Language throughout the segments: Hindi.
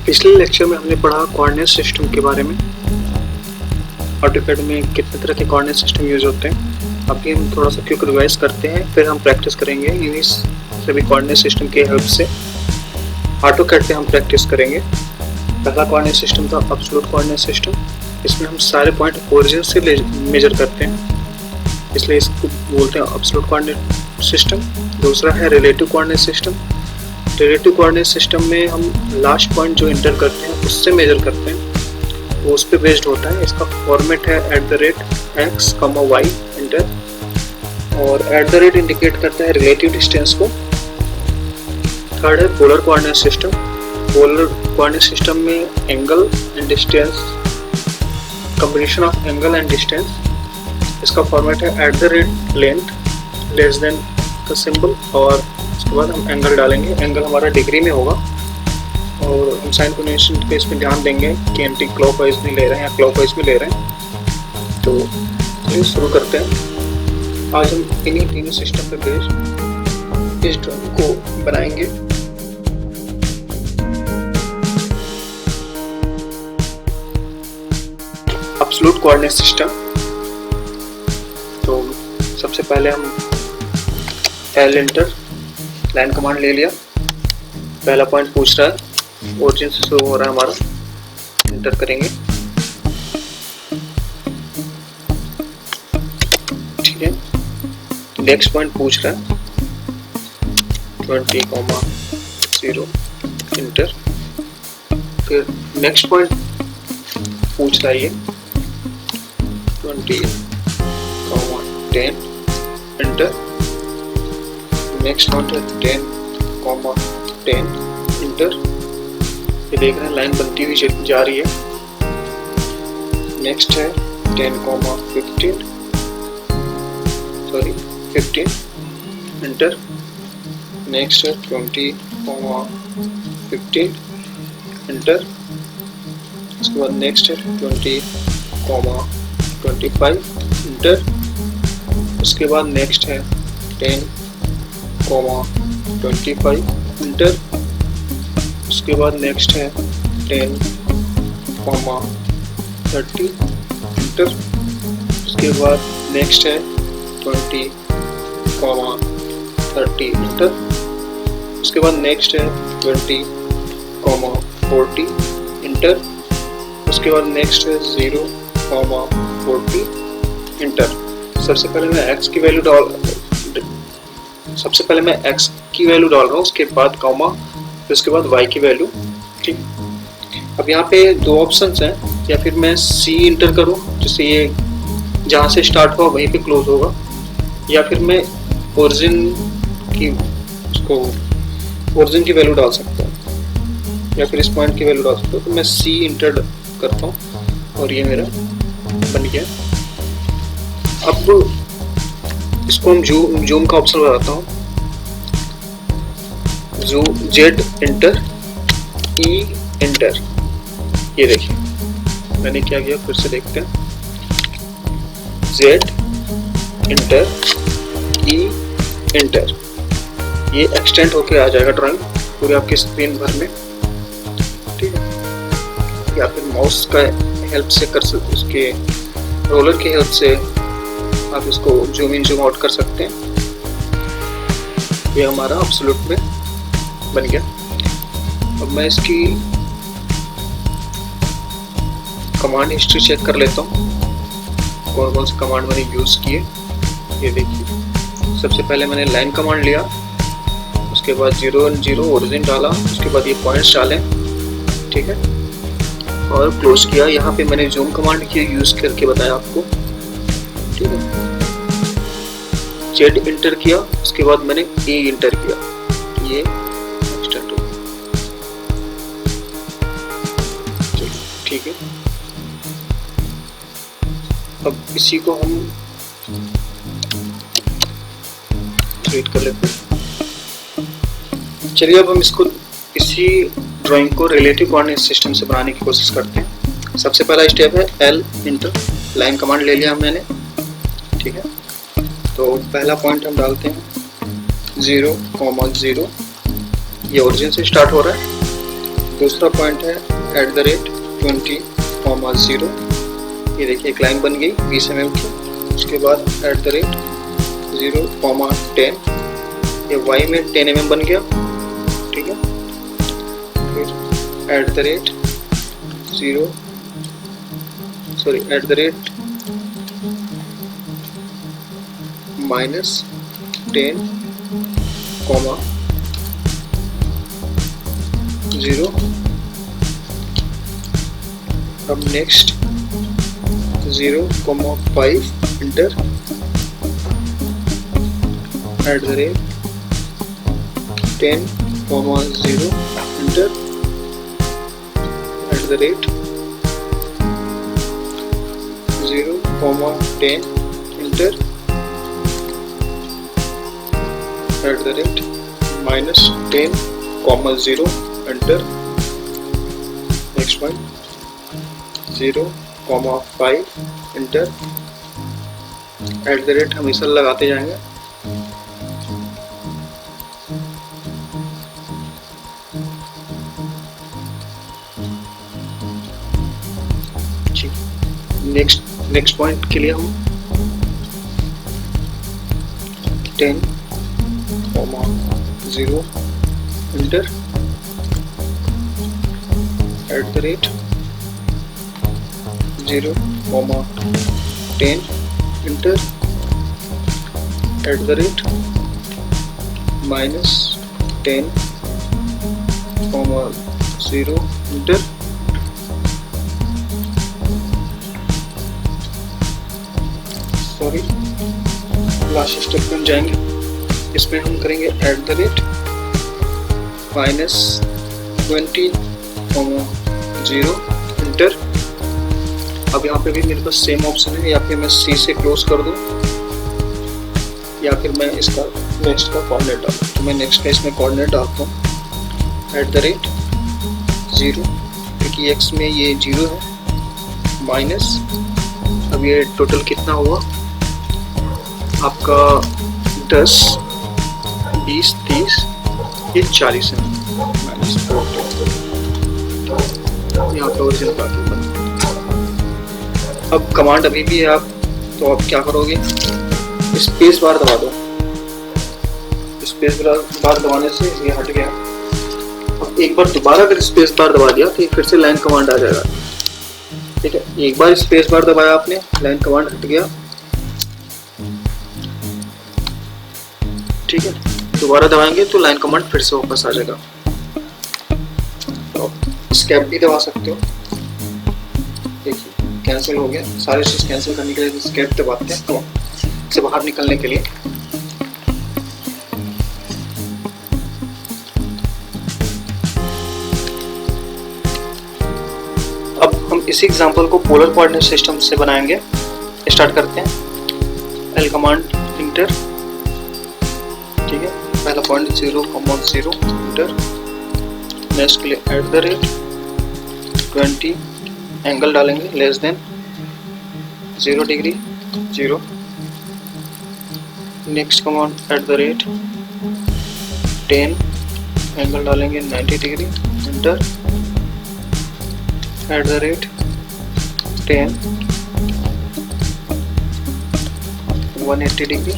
पिछले लेक्चर में हमने पढ़ा कोऑर्डिनेट सिस्टम के बारे में। ऑटोकैड में कितने तरह के कोऑर्डिनेट सिस्टम यूज होते हैं। अभी हम थोड़ा सा क्विक रिवाइज करते हैं, फिर हम प्रैक्टिस करेंगे इन्हीं सभी कोऑर्डिनेट सिस्टम के हेल्प से। ऑटोकैड पे हम प्रैक्टिस करेंगे। पहला कोऑर्डिनेट सिस्टम था एब्सोल्यूट कोऑर्डिनेट सिस्टम। इसमें हम सारे पॉइंट ओरिजिन से मेजर करते हैं, इसलिए इसको बोलते हैं एब्सोल्यूट कोऑर्डिनेट सिस्टम। दूसरा है relative coordinate system. Relative coordinate system में हम लास्ट पॉइंट जो इंटर करते हैं उससे मेजर करते हैं, वो उस पर बेस्ड होता है। इसका फॉर्मेट है @x, y इंटर, और @ इंडिकेट करता है रिलेटिव डिस्टेंस को। थर्ड है polar coordinate system. Polar coordinate system में angle and distance, combination of angle and distance. इसका फॉर्मेट है @length लेस देन का सिंबल, और उसके बाद हम एंगल डालेंगे। एंगल हमारा डिग्री में होगा, और हम साइन कन्वेंशन पे इसमें ध्यान देंगे कि एंटी क्लॉकवाइज में ले रहे हैं या क्लॉकवाइज में ले रहे हैं। तो चलिए शुरू करते हैं। आज हम इन्हीं तीनों सिस्टम पे बेस्ड इस ड्राइंग को बनाएंगे। Absolute coordinate system. तो सबसे पहले हम एल इंटर लाइन कमांड ले लिया। पहला पॉइंट पूछ रहा है, ओरिजिन से शुरू हो रहा है हमारा, इंटर करेंगे। ठीक है, नेक्स्ट पॉइंट पूछ रहा है 20,0 इंटर। फिर नेक्स्ट पॉइंट पूछ रहा है ये 20,10 इंटर। नेक्स्ट पॉइंट है 10,10 इंटर। ये देख रहे हैं लाइन बनती हुई जा रही है। नेक्स्ट है 10,15 इंटर। नेक्स्ट है 20,15 इंटर। उसके बाद नेक्स्ट है 20,25 इंटर। उसके बाद नेक्स्ट है 10,25 इंटर। उसके बाद नेक्स्ट है 10,30 इंटर। उसके बाद नेक्स्ट है 20,30 इंटर। उसके बाद नेक्स्ट है 20,40 इंटर। उसके बाद नेक्स्ट है 0,40 इंटर। सबसे पहले मैं x की वैल्यू डाल रहा हूँ, उसके बाद कॉमा, फिर उसके बाद y की वैल्यू। ठीक, अब यहाँ पे दो ऑप्शंस हैं, या फिर मैं c इंटर करूँ जिससे ये जहाँ से स्टार्ट हुआ वहीं पे क्लोज होगा, या फिर मैं ओरिजिन की वैल्यू डाल सकता हूँ, या फिर इस पॉइंट की वैल्यू डाल सकता हूँ। तो मैं c इंटर करता हूँ और ये मेरा बन गया। अब इसको हम जूम का ऑप्शन लगाता हूँ, Z इंटर, E इंटर। ये देखिए मैंने क्या किया, फिर से देखते हैं। Z inter, E inter. ये एक्सटेंड होके आ जाएगा ड्राइंग पूरे आपकी स्क्रीन भर में। ठीक है, या फिर माउस का हेल्प से कर सकते, उसके रोलर की हेल्प से आप इसको जूम इन जूम आउट कर सकते हैं। ये हमारा एब्सोल्यूट में बन गया। अब मैं इसकी कमांड हिस्ट्री चेक कर लेता हूँ, कौन कौन से कमांड मैंने यूज़ किए। ये देखिए, सबसे पहले मैंने लाइन कमांड लिया, उसके बाद 0 0 ओरिजिन डाला, उसके बाद ये पॉइंट्स डाले। ठीक है, और क्लोज किया। यहाँ पे मैंने जूम कमांड की यूज़ करके बताया आपको। ठीक है, Z इंटर किया, उसके बाद मैंने E इंटर किया, ये एक्सटेंड हो। ठीक है, अब इसी को हम डिलीट कर लेते हैं। चलिए अब हम इसी ड्राइंग को रिलेटिव कोऑर्डिनेट सिस्टम से बनाने की कोशिश करते हैं। सबसे पहला स्टेप है L इंटर, लाइन कमांड ले लिया मैंने। ठीक है, तो पहला पॉइंट हम डालते हैं 0,0, ये ओरिजिन से स्टार्ट हो रहा है। दूसरा पॉइंट है @20, 0। ये देखिए एक लाइन बन गई 20 mm की। उसके बाद @0, 10, ये y में 10 mm बन गया, ठीक है। फिर @0 सॉरी @-10, 0। अब next 0,5 inter @10, 0 inter @0,10 inter -10,0 inter next point 0,5 inter हमेशा लगाते जाएंगे। नेक्स्ट पॉइंट के लिए हम 10,0 inter @0,10 inter -10,0 inter sorry last step पे हम जाएंगे। इसमें हम करेंगे -20,0 इंटर। अब यहाँ पे भी मेरे पास सेम ऑप्शन है, या फिर मैं C से क्लोज कर दूँ या फिर मैं इसका नेक्स्ट का कोऑर्डिनेट डालूँ। तो मैं नेक्स्ट का इसमें कोऑर्डिनेट डालता हूँ @0, क्योंकि x में ये 0 है, माइनस अब ये टोटल कितना हुआ आपका 10, 20, 30, ये 40 है -40। यहाँ पे ओरिजिनल बाकी बन। अब कमांड अभी भी है आप, तो आप क्या करोगे, स्पेस बार दबा दो। स्पेस बार दबाने से ये हट गया। अब एक बार दोबारा अगर स्पेस बार दबा दिया तो ये फिर से लाइन कमांड आ जाएगा, ठीक है। एक बार स्पेस बार दबाया आपने, लाइन कमांड हट गया, ठीक है। दोबारा दबाएंगे तो लाइन कमांड फिर से वापस आ जाएगा। तो स्केप भी दबा सकते हो, देखिए कैंसिल हो गया। सारे चीज कैंसिल करने के लिए स्केप दबाते हैं, तो से बाहर निकलने के लिए। अब हम इसी एग्जांपल को पोलर कोऑर्डिनेट सिस्टम से बनाएंगे। स्टार्ट करते हैं। L कमांड इंटर, ठीक है। पहला पॉइंट 0,0 इंटर। नेक्स्ट के लिए @20 एंगल डालेंगे less than 0 degree 0। Next command @10 angle डालेंगे 90 डिग्री इंटर @10 180 डिग्री।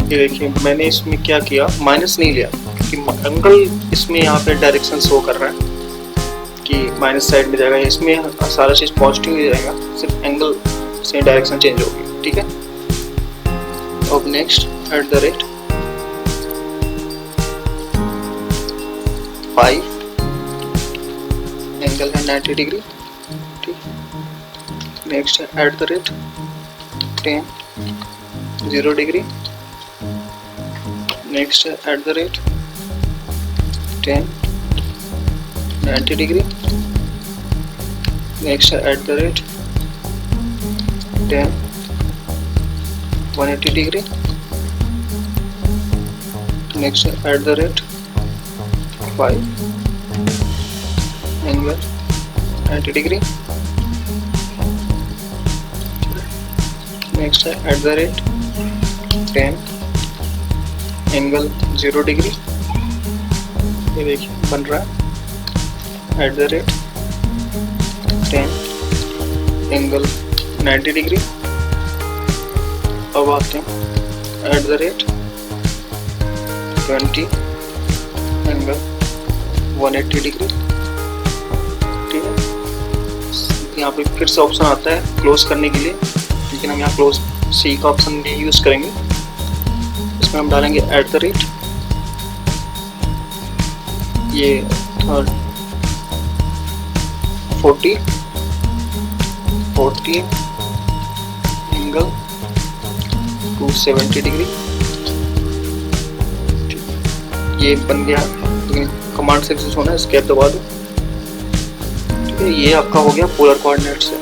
ये देखिए मैंने इसमें क्या किया, माइनस नहीं लिया कि एंगल इसमें यहाँ पे डायरेक्शन शो कर रहा है कि माइनस साइड में जाएगा। इसमें सारा चीज़ पॉजिटिव ही जाएगा, सिर्फ एंगल से डायरेक्शन चेंज होगी, ठीक है। अब नेक्स्ट @5 एंगल है 90 डिग्री, ठीक। नेक्स्ट है @10 0 डिग्री। नेक्स्ट है @10 90 डिग्री। नेक्स्ट है @10 180 डिग्री। नेक्स्ट है @5 एंगल 90 डिग्री। नेक्स्ट है @10 एंगल 0 डिग्री। ये देखिए बन रहा है। 10 एंगल 90 डिग्री। अब आते हैं @20 एंगल 180 डिग्री। ठीक है, यहाँ पे फिर से ऑप्शन आता है क्लोज करने के लिए, लेकिन हम यहाँ क्लोज सी का ऑप्शन भी यूज करेंगे। इसमें हम डालेंगे ये 40 एंगल 270 डिग्री। ये बन गया, लेकिन कमांड से एक्सेस होना है, एस्केप दबा दो। ठीक है, ये आपका हो गया पोलर कोऑर्डिनेट से।